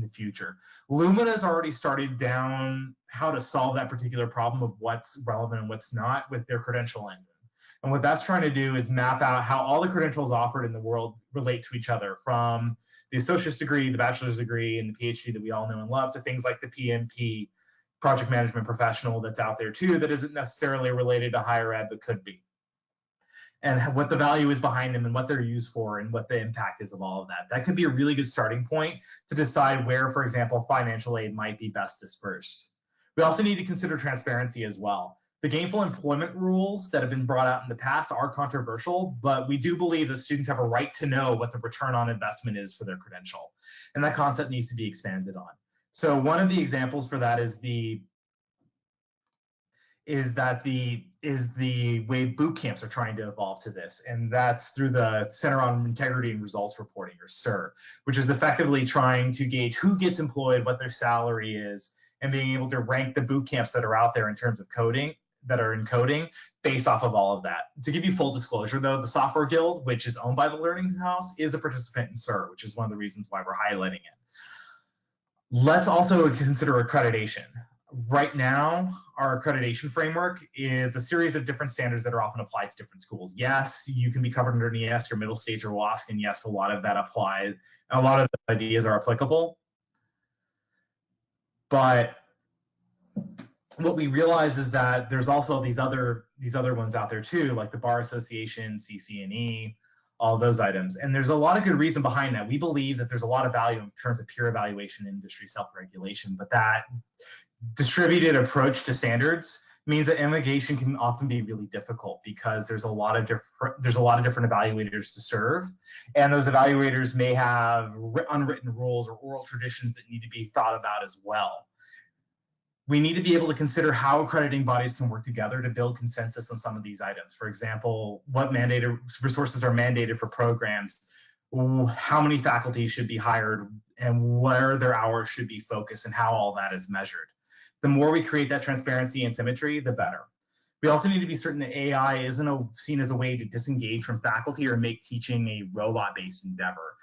the future. Lumina has already started down how to solve that particular problem of what's relevant and what's not with their credential engine. And what that's trying to do is map out how all the credentials offered in the world relate to each other, from the associate's degree, the bachelor's degree, and the PhD that we all know and love, to things like the PMP, project management professional, that's out there too, that isn't necessarily related to higher ed but could be. And what the value is behind them and what they're used for and what the impact is of all of that. That could be a really good starting point to decide where, for example, financial aid might be best dispersed. We also need to consider transparency as well. The gainful employment rules that have been brought out in the past are controversial, but we do believe that students have a right to know what the return on investment is for their credential. And that concept needs to be expanded on. So one of the examples for that is the way boot camps are trying to evolve to this, and that's through the Center on Integrity and Results Reporting, or CIR, which is effectively trying to gauge who gets employed, what their salary is, and being able to rank the boot camps that are out there in terms of coding, that are in coding, based off of all of that. To give you full disclosure, though, the Software Guild, which is owned by the Learning House, is a participant in CIR, which is one of the reasons why we're highlighting it. Let's also consider accreditation. Right now, our accreditation framework is a series of different standards that are often applied to different schools. Yes, you can be covered under NEASC or middle stage or WASC, and yes, a lot of that applies. A lot of the ideas are applicable. But what we realize is that there's also these other ones out there too, like the Bar Association, CCNE, all those items. And there's a lot of good reason behind that. We believe that there's a lot of value in terms of peer evaluation and industry self-regulation, but that distributed approach to standards means that navigation can often be really difficult because there's a lot of different evaluators to serve, and those evaluators may have unwritten rules or oral traditions that need to be thought about as well. We need to be able to consider how accrediting bodies can work together to build consensus on some of these items. For example, what mandated resources are mandated for programs, how many faculty should be hired, and where their hours should be focused, and how all that is measured. The more we create that transparency and symmetry, the better. We also need to be certain that AI isn't seen as a way to disengage from faculty or make teaching a robot-based endeavor.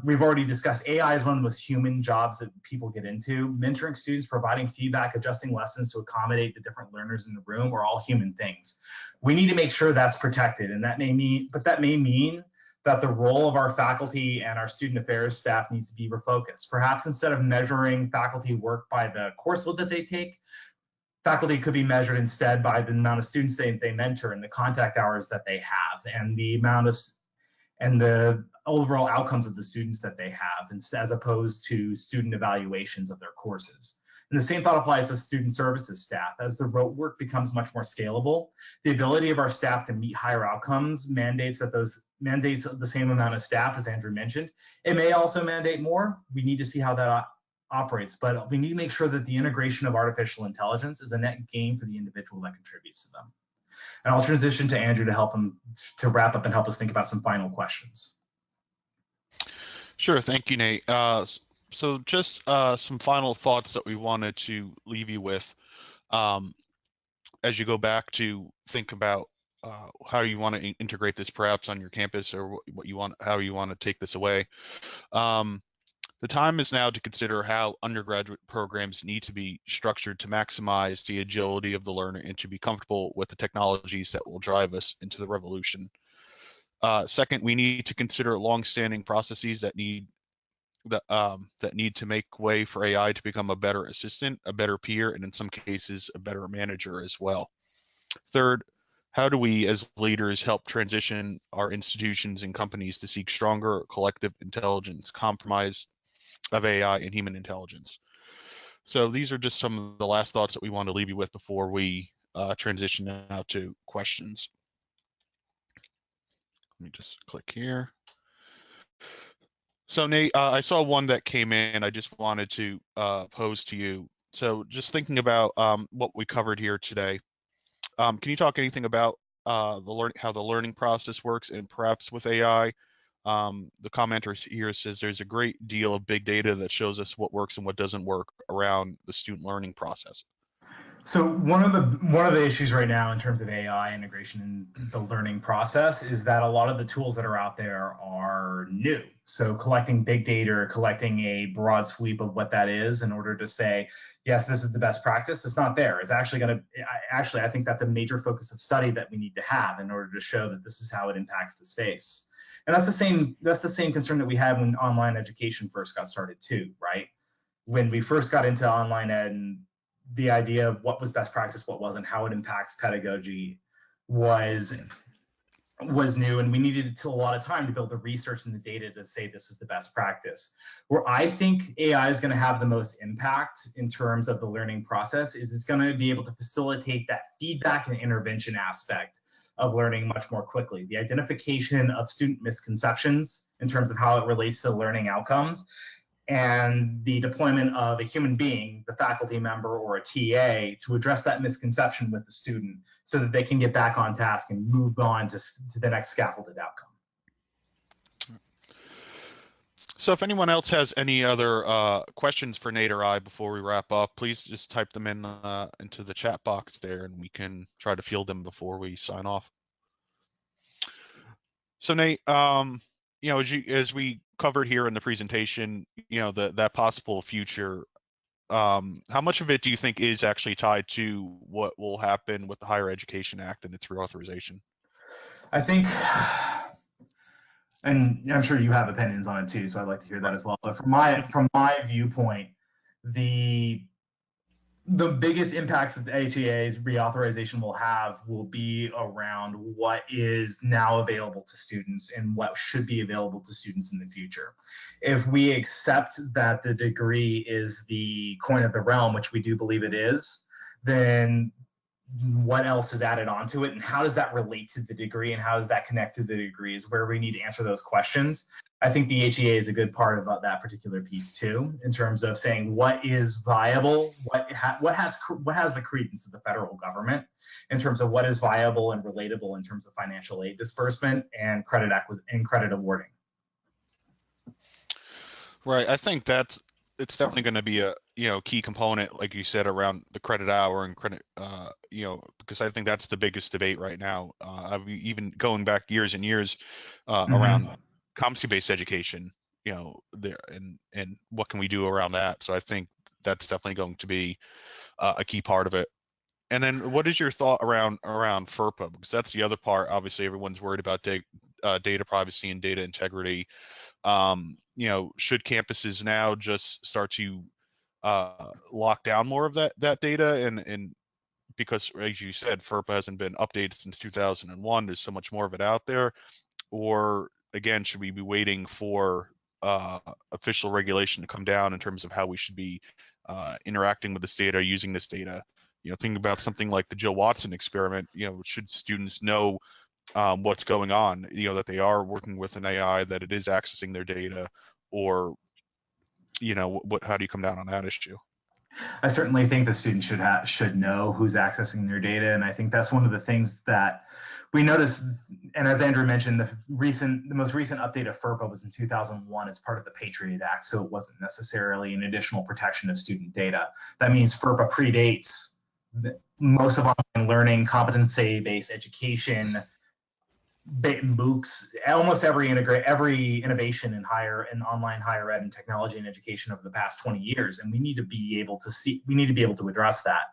we've already discussed AI is one of the most human jobs that people get into. Mentoring students, providing feedback, adjusting lessons to accommodate the different learners in the room are all human things. We need to make sure that's protected, and that may mean that the role of our faculty and our student affairs staff needs to be refocused. Perhaps instead of measuring faculty work by the course load that they take, faculty could be measured instead by the amount of students they mentor and the contact hours that they have and the amount of and the overall outcomes of the students that they have, as opposed to student evaluations of their courses. And the same thought applies to student services staff. As the rote work becomes much more scalable, the ability of our staff to meet higher outcomes mandates the same amount of staff, as Andrew mentioned. It may also mandate more. We need to see how that operates, but we need to make sure that the integration of artificial intelligence is a net gain for the individual that contributes to them. And I'll transition to Andrew to help him to wrap up and help us think about some final questions. Sure, thank you, Nate. So just some final thoughts that we wanted to leave you with as you go back to think about how you want to integrate this perhaps on your campus, or how you want to take this away. The time is now to consider how undergraduate programs need to be structured to maximize the agility of the learner and to be comfortable with the technologies that will drive us into the revolution. Second, we need to consider long-standing processes that need to make way for AI to become a better assistant, a better peer, and in some cases, a better manager as well. Third, how do we as leaders help transition our institutions and companies to seek stronger collective intelligence, compromise of AI and human intelligence? So these are just some of the last thoughts that we want to leave you with before we transition now to questions. Let me just click here. So Nate, I saw one that came in. I just wanted to pose to you. So just thinking about what we covered here today, can you talk anything about how the learning process works, and perhaps with AI? The commenter here says there's a great deal of big data that shows us what works and what doesn't work around the student learning process. So one of the issues right now in terms of AI integration in the learning process is that a lot of the tools that are out there are new. So collecting big data, collecting a broad sweep of what that is in order to say, yes, this is the best practice, it's not there. It's actually I think that's a major focus of study that we need to have in order to show that this is how it impacts the space. And that's the same concern that we had when online education first got started too, right? When we first got into online ed, and the idea of what was best practice, what wasn't, how it impacts pedagogy was new, and we needed a lot of time to build the research and the data to say this is the best practice. Where I think AI is going to have the most impact in terms of the learning process is it's going to be able to facilitate that feedback and intervention aspect of learning much more quickly. The identification of student misconceptions in terms of how it relates to learning outcomes, and the deployment of a human being, the faculty member or a TA, to address that misconception with the student so that they can get back on task and move on to the next scaffolded outcome. So if anyone else has any other questions for Nate or I before we wrap up, please just type them in into the chat box there, and we can try to field them before we sign off. So Nate, you know, as we covered here in the presentation, you know, that possible future, how much of it do you think is actually tied to what will happen with the Higher Education Act and its reauthorization? I think, and I'm sure you have opinions on it too, so I'd like to hear that as well. But from my viewpoint, the biggest impacts that the HEA's reauthorization will have will be around what is now available to students and what should be available to students in the future. If we accept that the degree is the coin of the realm, which we do believe it is, then what else is added onto it, and how does that relate to the degree, and how does that connect to the degree, is where we need to answer those questions. I think the HEA is a good part about that particular piece too, in terms of saying what is viable, what has the credence of the federal government in terms of what is viable and relatable in terms of financial aid disbursement and credit awarding. Right. I think it's definitely going to be a key component, like you said, around the credit hour and credit, because I think that's the biggest debate right now. Even going back years and years around competency-based education. there, and what can we do around that? So I think that's definitely going to be a key part of it. And then what is your thought around FERPA? Because that's the other part. Obviously, everyone's worried about data privacy and data integrity. Should campuses now just start to lock down more of that data, and because, as you said, FERPA hasn't been updated since 2001, there's so much more of it out there? Or again, should we be waiting for official regulation to come down in terms of how we should be interacting with this data, using this data? Thinking about something like the Jill Watson experiment, should students know what's going on, that they are working with an AI, that it is accessing their data, or, how do you come down on that issue? I certainly think the student should know who's accessing their data, and I think that's one of the things that we noticed. And as Andrew mentioned, the most recent update of FERPA was in 2001 as part of the Patriot Act, so it wasn't necessarily an additional protection of student data. That means FERPA predates most of online learning, competency-based education, MOOCs, almost every innovation in online higher ed and technology and education over the past 20 years, and we need to be able to address that.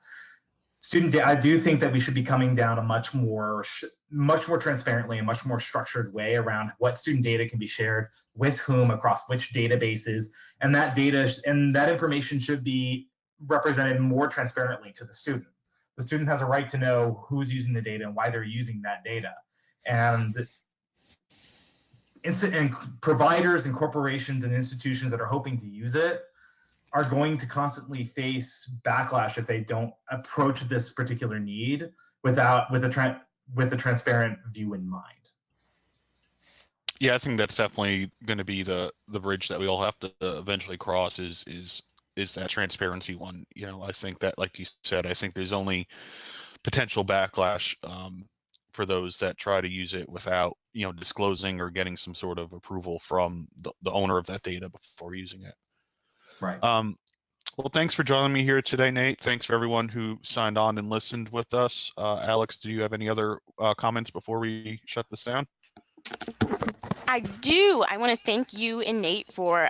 I do think that we should be coming down a much more transparently and much more structured way around what student data can be shared with whom across which databases, and that information should be represented more transparently to the student. The student has a right to know who's using the data and why they're using that data. And providers and corporations and institutions that are hoping to use it are going to constantly face backlash if they don't approach this particular need with a transparent view in mind. Yeah, I think that's definitely going to be the bridge that we all have to eventually cross, is that transparency one. I think that, like you said, I think there's only potential backlash for those that try to use it without disclosing or getting some sort of approval from the owner of that data before using it. Right. Well, thanks for joining me here today, Nate. Thanks for everyone who signed on and listened with us. Alex, do you have any other comments before we shut this down? I do. I want to thank you and Nate for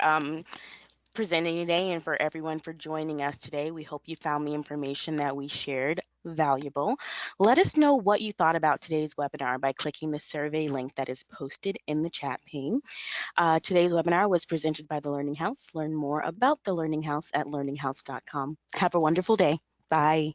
presenting today, and for everyone for joining us today. We hope you found the information that we shared valuable. Let us know what you thought about today's webinar by clicking the survey link that is posted in the chat pane. Today's webinar was presented by the Learning House. Learn more about the Learning House at learninghouse.com. Have a wonderful day. Bye.